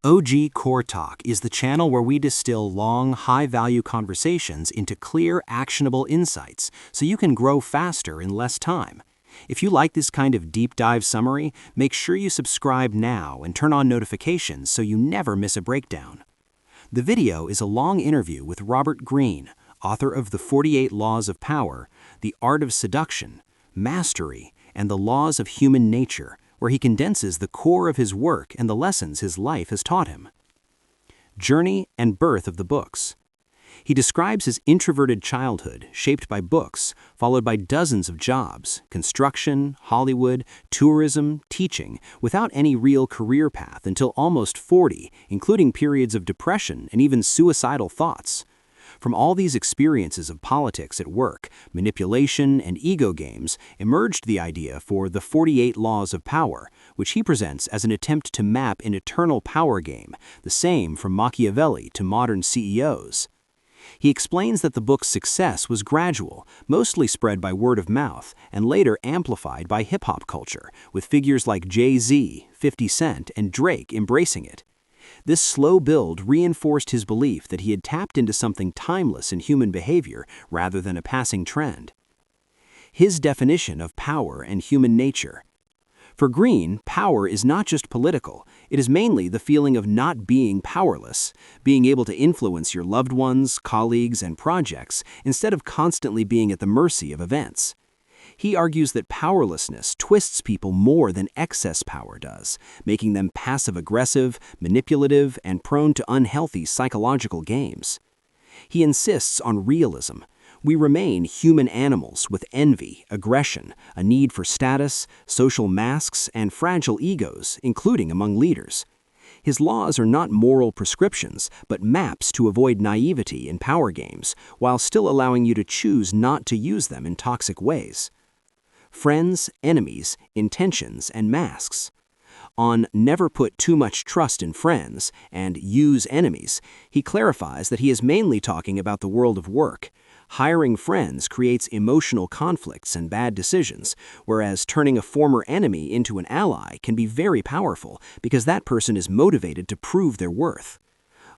OG Core Talk is the channel where we distill long, high-value conversations into clear, actionable insights so you can grow faster in less time. If you like this kind of deep dive summary, make sure you subscribe now and turn on notifications so you never miss a breakdown. The video is a long interview with Robert Greene, author of The 48 Laws of Power, The Art of Seduction, Mastery, and the Laws of Human Nature, where he condenses the core of his work and the lessons his life has taught him. Journey and birth of the books. He describes his introverted childhood, shaped by books, followed by dozens of jobs, construction, Hollywood, tourism, teaching, without any real career path until almost 40, including periods of depression and even suicidal thoughts. From all these experiences of politics at work, manipulation, and ego games emerged the idea for the 48 Laws of Power, which he presents as an attempt to map an eternal power game, the same from Machiavelli to modern CEOs. He explains that the book's success was gradual, mostly spread by word of mouth, and later amplified by hip-hop culture, with figures like Jay-Z, 50 Cent, and Drake embracing it. This slow build reinforced his belief that he had tapped into something timeless in human behavior rather than a passing trend. His definition of power and human nature. For Greene, power is not just political, it is mainly the feeling of not being powerless, being able to influence your loved ones, colleagues, and projects instead of constantly being at the mercy of events. He argues that powerlessness twists people more than excess power does, making them passive-aggressive, manipulative, and prone to unhealthy psychological games. He insists on realism. We remain human animals with envy, aggression, a need for status, social masks, and fragile egos, including among leaders. His laws are not moral prescriptions, but maps to avoid naivety in power games, while still allowing you to choose not to use them in toxic ways. Friends, enemies, intentions, and masks. On Never Put Too Much Trust in Friends and Use Enemies, he clarifies that he is mainly talking about the world of work. Hiring friends creates emotional conflicts and bad decisions, whereas turning a former enemy into an ally can be very powerful because that person is motivated to prove their worth.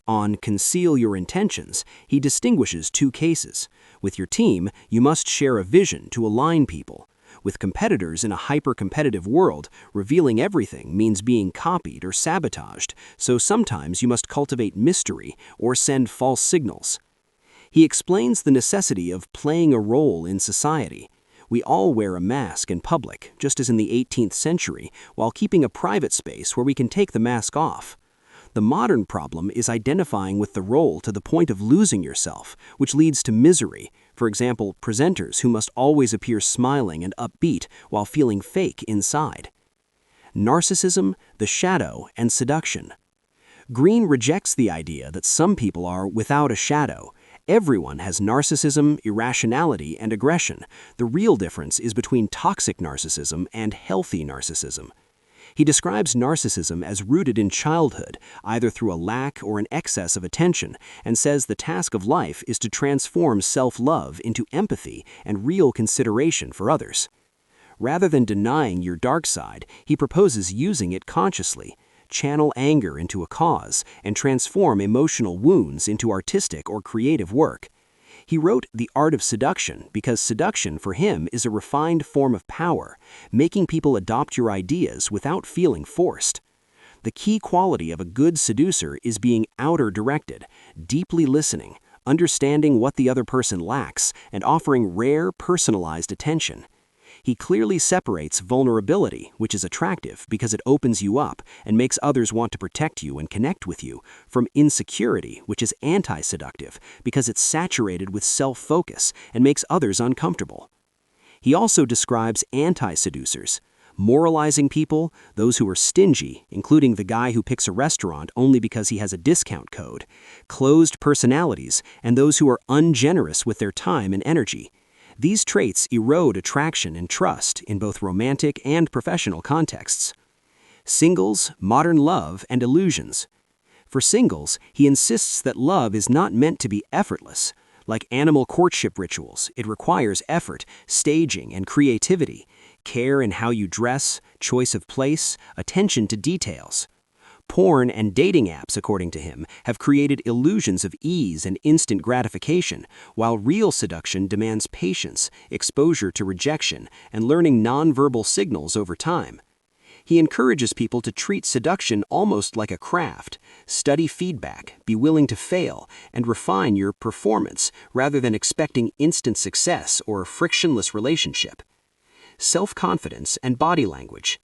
On Conceal Your Intentions, he distinguishes two cases. With your team, you must share a vision to align people. With competitors in a hyper-competitive world, revealing everything means being copied or sabotaged, so sometimes you must cultivate mystery or send false signals. He explains the necessity of playing a role in society. We all wear a mask in public, just as in the 18th century, while keeping a private space where we can take the mask off. The modern problem is identifying with the role to the point of losing yourself, which leads to misery. For example, presenters who must always appear smiling and upbeat while feeling fake inside. Narcissism, the shadow, and seduction. Greene rejects the idea that some people are without a shadow. Everyone has narcissism, irrationality, and aggression. The real difference is between toxic narcissism and healthy narcissism. He describes narcissism as rooted in childhood, either through a lack or an excess of attention, and says the task of life is to transform self-love into empathy and real consideration for others. Rather than denying your dark side, he proposes using it consciously. Channel anger into a cause, and transform emotional wounds into artistic or creative work. He wrote The Art of Seduction because seduction for him is a refined form of power, making people adopt your ideas without feeling forced. The key quality of a good seducer is being outer-directed, deeply listening, understanding what the other person lacks, and offering rare, personalized attention. He clearly separates vulnerability, which is attractive because it opens you up and makes others want to protect you and connect with you, from insecurity, which is anti-seductive because it's saturated with self-focus and makes others uncomfortable. He also describes anti-seducers, moralizing people, those who are stingy, including the guy who picks a restaurant only because he has a discount code, closed personalities, and those who are ungenerous with their time and energy. These traits erode attraction and trust in both romantic and professional contexts. Singles, modern love, and illusions. For singles, he insists that love is not meant to be effortless. Like animal courtship rituals, it requires effort, staging, and creativity, care in how you dress, choice of place, attention to details. Porn and dating apps, according to him, have created illusions of ease and instant gratification, while real seduction demands patience, exposure to rejection, and learning nonverbal signals over time. He encourages people to treat seduction almost like a craft, study feedback, be willing to fail, and refine your performance rather than expecting instant success or a frictionless relationship. Self-confidence and body language.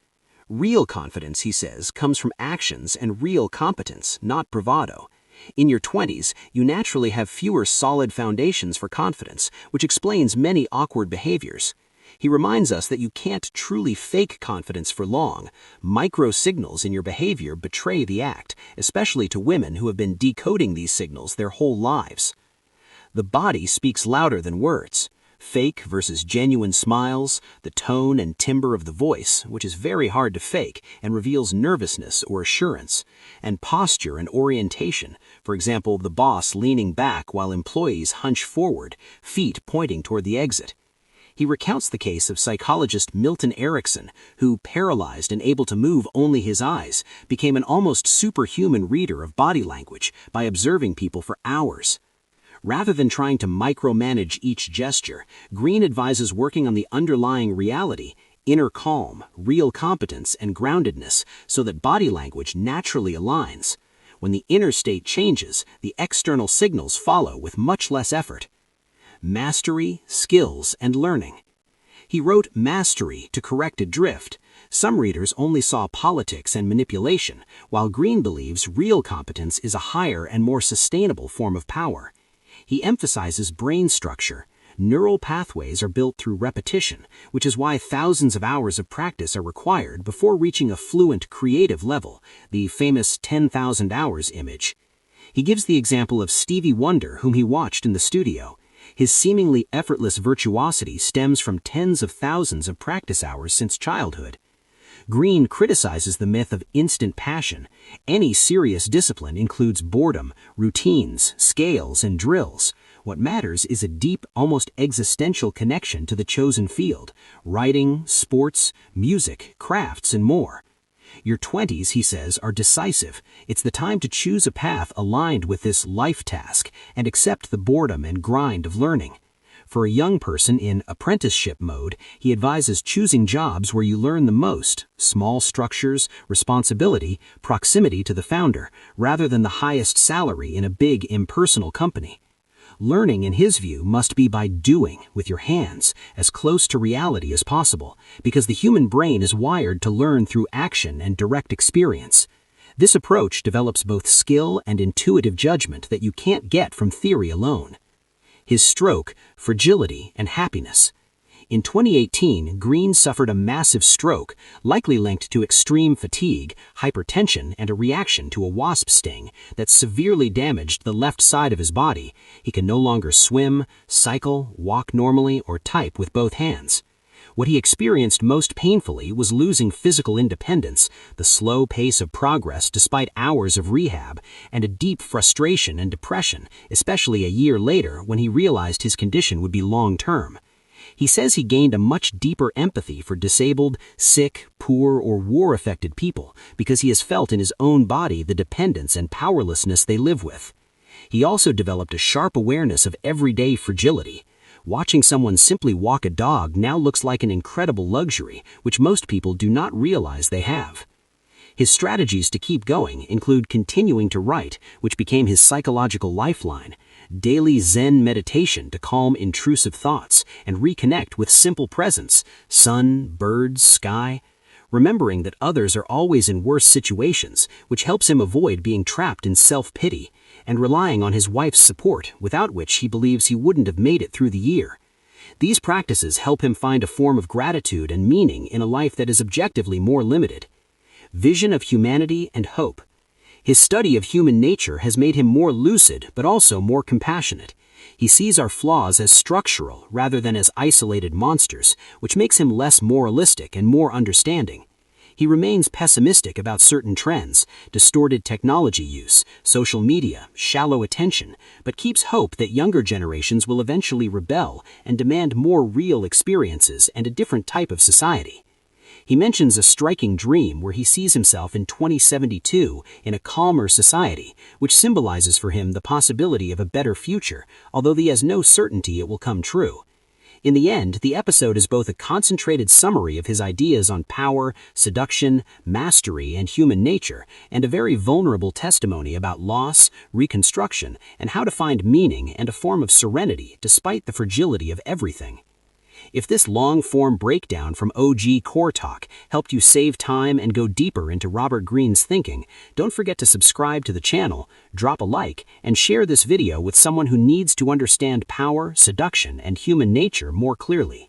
Real confidence, he says, comes from actions and real competence, not bravado. In your 20s, you naturally have fewer solid foundations for confidence, which explains many awkward behaviors. He reminds us that you can't truly fake confidence for long. Micro signals in your behavior betray the act, especially to women who have been decoding these signals their whole lives. The body speaks louder than words. Fake versus genuine smiles, the tone and timbre of the voice, which is very hard to fake and reveals nervousness or assurance, and posture and orientation, for example, the boss leaning back while employees hunch forward, feet pointing toward the exit. He recounts the case of psychologist Milton Erickson, who, paralyzed and able to move only his eyes, became an almost superhuman reader of body language by observing people for hours. Rather than trying to micromanage each gesture, Greene advises working on the underlying reality, inner calm, real competence, and groundedness so that body language naturally aligns. When the inner state changes, the external signals follow with much less effort. Mastery, skills, and learning. He wrote Mastery to correct a drift. Some readers only saw politics and manipulation, while Greene believes real competence is a higher and more sustainable form of power. He emphasizes brain structure. Neural pathways are built through repetition, which is why thousands of hours of practice are required before reaching a fluent creative level, the famous 10,000 hours image. He gives the example of Stevie Wonder, whom he watched in the studio. His seemingly effortless virtuosity stems from tens of thousands of practice hours since childhood. Greene criticizes the myth of instant passion. Any serious discipline includes boredom, routines, scales, and drills. What matters is a deep, almost existential connection to the chosen field: writing, sports, music, crafts, and more. Your 20s, he says, are decisive. It's the time to choose a path aligned with this life task and accept the boredom and grind of learning. For a young person in apprenticeship mode, he advises choosing jobs where you learn the most: small structures, responsibility, proximity to the founder, rather than the highest salary in a big impersonal company. Learning, in his view, must be by doing, with your hands, as close to reality as possible, because the human brain is wired to learn through action and direct experience. This approach develops both skill and intuitive judgment that you can't get from theory alone. His stroke, fragility, and happiness. In 2018, Greene suffered a massive stroke, likely linked to extreme fatigue, hypertension, and a reaction to a wasp sting that severely damaged the left side of his body. He can no longer swim, cycle, walk normally, or type with both hands. What he experienced most painfully was losing physical independence, the slow pace of progress despite hours of rehab, and a deep frustration and depression, especially a year later when he realized his condition would be long-term. He says he gained a much deeper empathy for disabled, sick, poor, or war-affected people because he has felt in his own body the dependence and powerlessness they live with. He also developed a sharp awareness of everyday fragility. Watching someone simply walk a dog now looks like an incredible luxury, which most people do not realize they have. His strategies to keep going include continuing to write, which became his psychological lifeline, daily Zen meditation to calm intrusive thoughts and reconnect with simple presence: sun, birds, sky. Remembering that others are always in worse situations, which helps him avoid being trapped in self-pity, and relying on his wife's support, without which he believes he wouldn't have made it through the year. These practices help him find a form of gratitude and meaning in a life that is objectively more limited. Vision of humanity and hope. His study of human nature has made him more lucid but also more compassionate. He sees our flaws as structural rather than as isolated monsters, which makes him less moralistic and more understanding. He remains pessimistic about certain trends: distorted technology use, social media, shallow attention, but keeps hope that younger generations will eventually rebel and demand more real experiences and a different type of society. He mentions a striking dream where he sees himself in 2072 in a calmer society, which symbolizes for him the possibility of a better future, although he has no certainty it will come true. In the end, the episode is both a concentrated summary of his ideas on power, seduction, mastery, and human nature, and a very vulnerable testimony about loss, reconstruction, and how to find meaning and a form of serenity despite the fragility of everything. If this long-form breakdown from OG Core Talk helped you save time and go deeper into Robert Greene's thinking, don't forget to subscribe to the channel, drop a like, and share this video with someone who needs to understand power, seduction, and human nature more clearly.